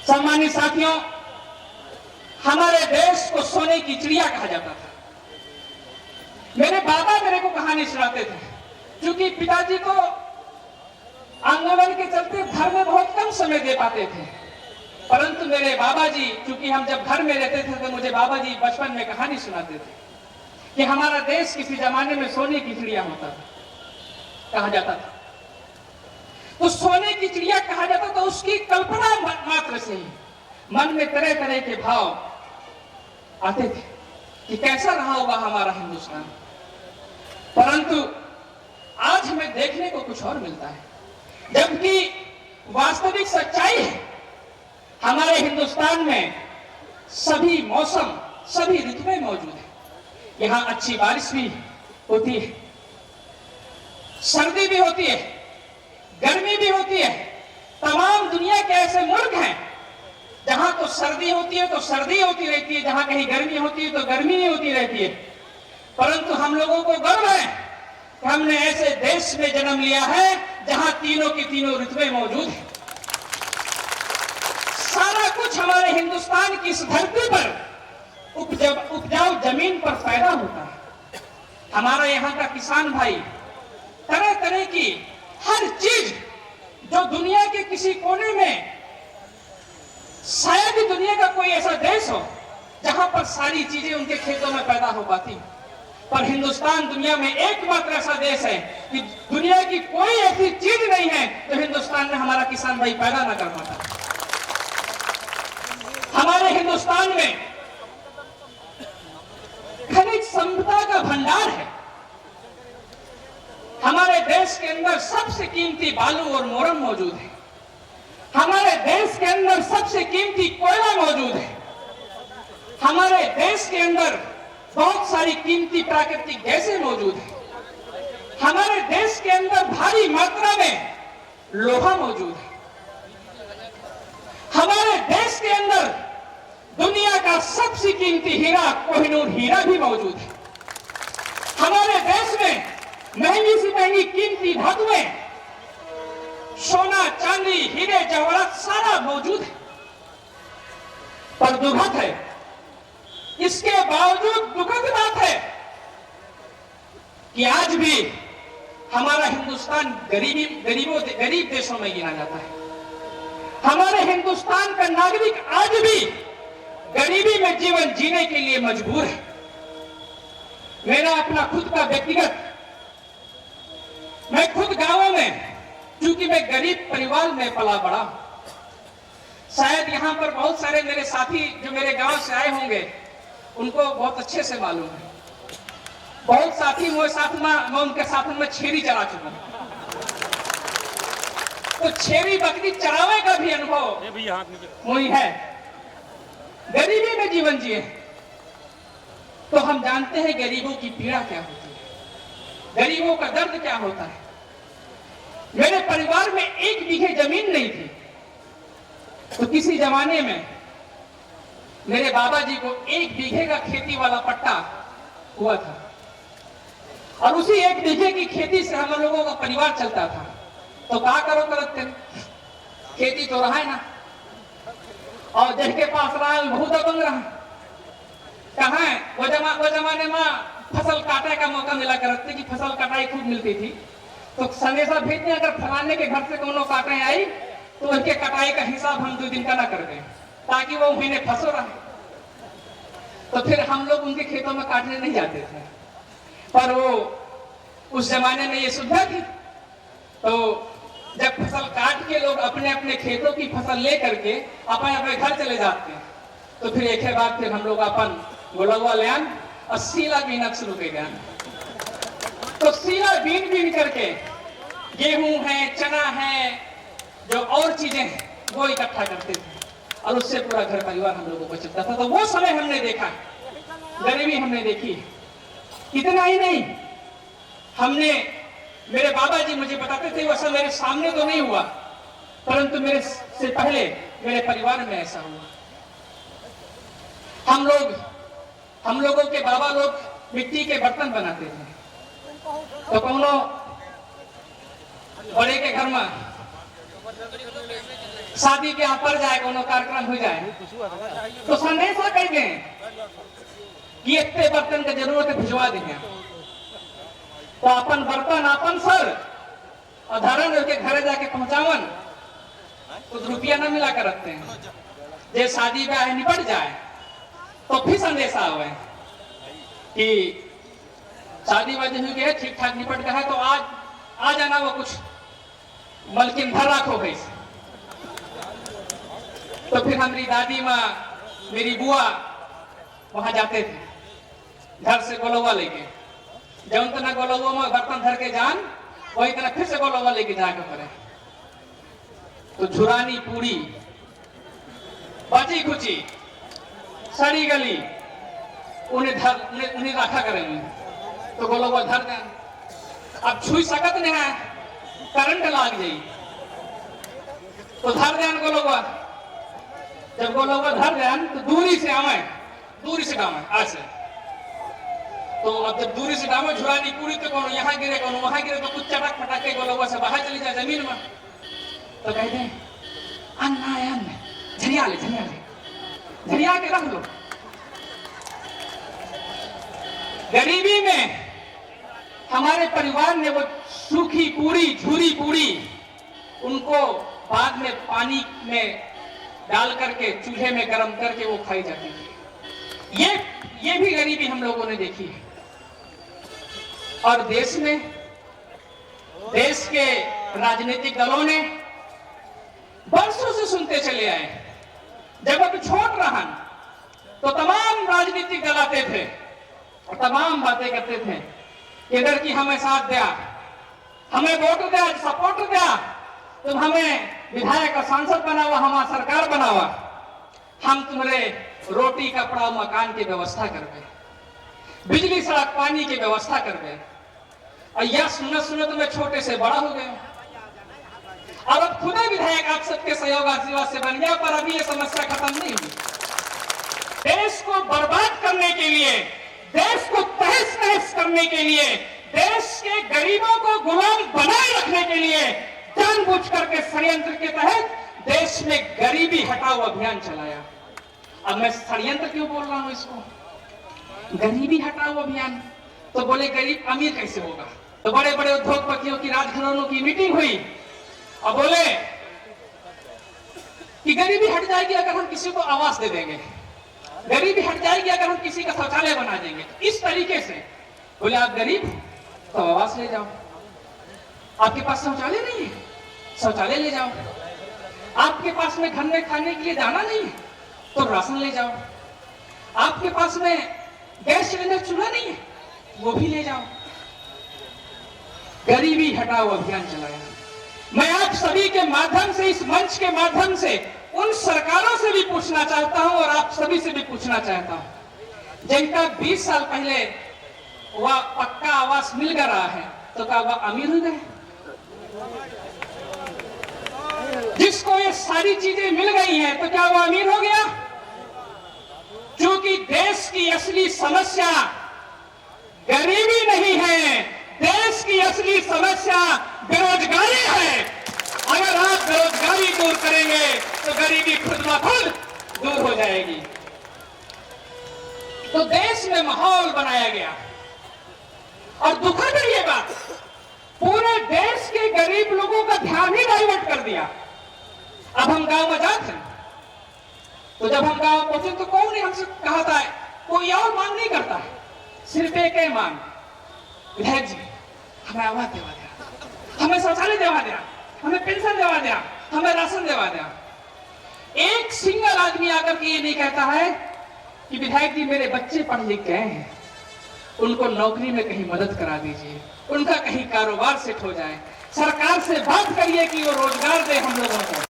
सम्मानित साथियों, हमारे देश को सोने की चिड़िया कहा जाता था। मेरे बाबा मेरे को कहानी सुनाते थे, क्योंकि पिताजी को आंदोलन के चलते घर में बहुत कम समय दे पाते थे, परंतु मेरे बाबा जी, क्योंकि हम जब घर में रहते थे तो मुझे बाबा जी बचपन में कहानी सुनाते थे कि हमारा देश किसी जमाने में सोने की चिड़िया होता था, कहा जाता था। तो सोने की चिड़िया कहा जाता था, उसकी कल्पना मात्र से ही मन में तरह तरह के भाव आते थे कि कैसा रहा होगा हमारा हिंदुस्तान। परंतु आज हमें देखने को कुछ और मिलता है, जबकि वास्तविक सच्चाई है हमारे हिंदुस्तान में सभी मौसम, सभी ऋतुएं मौजूद है। यहाँ अच्छी बारिश भी होती है, सर्दी भी होती है, गर्मी भी होती है। तमाम दुनिया के ऐसे मुल्क हैं जहां तो सर्दी होती है तो सर्दी होती रहती है, जहां कहीं गर्मी होती है तो गर्मी ही होती रहती है। परंतु हम लोगों को गर्व है कि हमने ऐसे देश में जन्म लिया है जहां तीनों की तीनों ऋतुएं मौजूद हैं। सारा कुछ हमारे हिंदुस्तान की इस धरती पर उपजाऊ जमीन पर पैदा होता है। हमारा यहाँ का किसान भाई तरह तरह की हर चीज जो दुनिया के किसी कोने में, शायद ही दुनिया का कोई ऐसा देश हो जहां पर सारी चीजें उनके खेतों में पैदा हो पाती, पर हिंदुस्तान दुनिया में एकमात्र ऐसा देश है कि दुनिया की कोई ऐसी चीज नहीं है जो हिंदुस्तान में हमारा किसान भाई पैदा ना कर पाता। हमारे हिंदुस्तान में खनिज संपदा का भंडार है। हमारे देश के अंदर सबसे कीमती बालू और मोरम मौजूद है। हमारे देश के अंदर सबसे कीमती कोयला मौजूद है। हमारे देश के अंदर बहुत सारी कीमती प्राकृतिक गैसें मौजूद है। हमारे देश के अंदर भारी मात्रा में लोहा मौजूद है। हमारे देश के अंदर दुनिया का सबसे कीमती हीरा कोहिनूर हीरा भी मौजूद है। हमारे देश में महंगी से महंगी कीमती धातुएं, सोना, चांदी, हीरे, जवाहरात सारा मौजूद है। पर दुखद है, इसके बावजूद दुखद बात है कि आज भी हमारा हिंदुस्तान गरीब देशों में गिना जाता है। हमारे हिंदुस्तान का नागरिक आज भी गरीबी में जीवन जीने के लिए मजबूर है। मेरा अपना खुद का व्यक्तिगत, मैं खुद गांवों में, क्योंकि मैं गरीब परिवार में पला बड़ा, शायद यहाँ पर बहुत सारे मेरे साथी जो मेरे गांव से आए होंगे उनको बहुत अच्छे से मालूम है। बहुत साथी मैं उनके साथ में छेरी चरा चुका हूं, तो छेरी बकरी चरावे का भी अनुभव वही है। गरीबी में जीवन जिए तो हम जानते हैं गरीबों की पीड़ा क्या होती है, गरीबों का दर्द क्या होता है। मेरे परिवार में 1 बीघे जमीन नहीं थी, तो किसी जमाने में मेरे बाबा जी को 1 बीघे का खेती वाला पट्टा हुआ था, और उसी 1 बीघे की खेती से हम लोगों का परिवार चलता था। तो क्या करो करते, खेती तो रहा है ना, और जिनके पास रहा है बहुत दबंग रहा। कहाँ है वो जमाने में फसल काटने का मौका मिला करते कि फसल कटाई खूब मिलती थी, तो संदेशा भेजते अगर फलाने के घर से कोनो काटे आई तो उनके कटाई का हिसाब हम 2 दिन का ना कर दें, ताकि वो महीने फंसो रहे। तो फिर हम लोग उनके खेतों में काटने नहीं जाते थे, पर वो उस जमाने में ये सुविधा थी। तो जब फसल काट के लोग अपने अपने खेतों की फसल ले करके अपने अपने घर चले जाते हैं, तो फिर एक बार फिर हम लोग अपन गोलवा ले आन और सीला बीना शुरू कर गया। तो सीला बीन करके गेहूं है, चना है, जो और चीजें हैं वो इकट्ठा करते थे, और उससे पूरा घर परिवार हम लोगों को चलता था। तो वो समय हमने देखा, गरीबी हमने देखी। इतना ही नहीं, हमने, मेरे बाबा जी मुझे बताते थे, वैसा मेरे सामने तो नहीं हुआ, परंतु मेरे से पहले मेरे परिवार में ऐसा हुआ। हम लोगों के बाबा लोग मिट्टी के बर्तन बनाते थे, तो कोनो बड़े के घर में शादी के यहाँ पर जाए कोनो कार्यक्रम हो जाए तो संदेशा कह गए कि इतने बर्तन के जरूरत है भिजवा देंगे। तो अपन बर्तन अपन सर और धरन के घरे जाके पहुंचावन कुछ रुपया ना मिला कर रखते हैं। जे शादी ब्याह निपट जाए तो फिर संदेशा आवे कि शादी वादी हुई है ठीक ठाक निपट गया है तो आज आ जाना वो कुछ मलकिन भर रखो गई। तो फिर हमारी दादी माँ मेरी बुआ वहां जाते थे घर से गोलवा लेके, जब तना गोलवा में बर्तन धर के जान वही तरह फिर से गोलवा लेके जाकर पड़े। तो झुरानी पूरी बची खुची सड़ी गली उन्हें रखा करेंगे तो गोलवा धर दें। अब छुई सकत नहीं है करंट लाग जाई तो धर दें गोलवा। जब गोलवा धर दें तो दूरी से आवे ऐसे। तो अब जब दूरी से डामे झुरानी पूरी तो कोनो यहाँ गिरे कोनो वहां गिरे तो कुछ चटक फटक के गोलवा से बाहर चली जाए जमीन में। तो कहते हैं अन्न झरिया ले झरिया के रख लो। गरीबी में हमारे परिवार ने वो सूखी पूरी झूरी पूरी उनको बाद में पानी में डाल करके चूल्हे में गर्म करके वो खाई जाती थी। ये भी गरीबी हम लोगों ने देखी है। और देश के राजनीतिक दलों ने वर्षों से सुनते चले आए। जब अभी छोट रहा तो तमाम राजनीतिक दल आते थे और तमाम बातें करते थे कि इधर की हमें साथ दिया, हमें वोट दिया, सपोर्ट दिया, तुम हमें विधायक और सांसद बनावा, हमारा सरकार बनावा, हम तुम्हारे रोटी कपड़ा मकान की व्यवस्था करवे, बिजली सड़क पानी की व्यवस्था करवे। और यह सुनत में छोटे से बड़ा हो गए और अब खुद विधायक आप सबके सहयोग आशीर्वाद से बन गया। पर अभी ये समस्या खत्म नहीं हुई। देश को बर्बाद करने के लिए, देश को तहस नहस करने के लिए, देश के गरीबों को गुलाम बनाए रखने के लिए जानबूझ करके षड्यंत्र के तहत देश में गरीबी हटाओ अभियान चलाया। अब मैं षड्यंत्र क्यों बोल रहा हूं इसको? गरीबी हटाओ अभियान तो बोले गरीब अमीर कैसे होगा? तो बड़े बड़े उद्योगपतियों की राजघरानों की मीटिंग हुई और बोले कि गरीबी हट जाएगी अगर हम किसी को आवास दे देंगे, गरीबी हट जाएगी अगर हम किसी का शौचालय बना देंगे। इस तरीके से बोले आप गरीब तो आवास ले जाओ, आपके पास शौचालय नहीं है शौचालय ले जाओ, आपके पास में घर में खाने के लिए जाना नहीं है तो राशन ले जाओ, आपके पास में गैस सिलेंडर चूल्हा नहीं है वो भी ले जाओ। गरीबी हटाओ अभियान चलाया। मैं आप सभी के माध्यम से, इस मंच के माध्यम से उन सरकारों से भी पूछना चाहता हूं और आप सभी से भी पूछना चाहता हूं जिनका 20 साल पहले वह पक्का आवास मिल गया रहा है तो क्या वह अमीर हो गए? जिसको ये सारी चीजें मिल गई हैं तो क्या वो अमीर हो गया? क्योंकि देश की असली समस्या गरीबी नहीं है, देश की असली समस्या बेरोजगारी है। अगर आप बेरोजगारी दूर करेंगे तो गरीबी खुद ब खुद दूर हो जाएगी। तो देश में माहौल बनाया गया और दुखद है ये बात, पूरे देश के गरीब लोगों का ध्यान ही डाइवर्ट कर दिया। अब हम गांव में जाते हैं तो जब हम गांव पहुंचे तो कौन ने हमसे कहा था कोई और मांग नहीं करता है, सिर्फ एक ही मांग, विधायक जी हमें आवास देवा दिया, हमें शौचालय देवा दिया, हमें पेंशन देवा दिया, हमें राशन देवा दिया। एक सिंगल आदमी आकर के ये नहीं कहता है कि विधायक जी मेरे बच्चे पढ़ लिख गए हैं, उनको नौकरी में कहीं मदद करा दीजिए, उनका कहीं कारोबार सेट हो जाए, सरकार से बात करिए कि वो रोजगार दे हम लोगों को।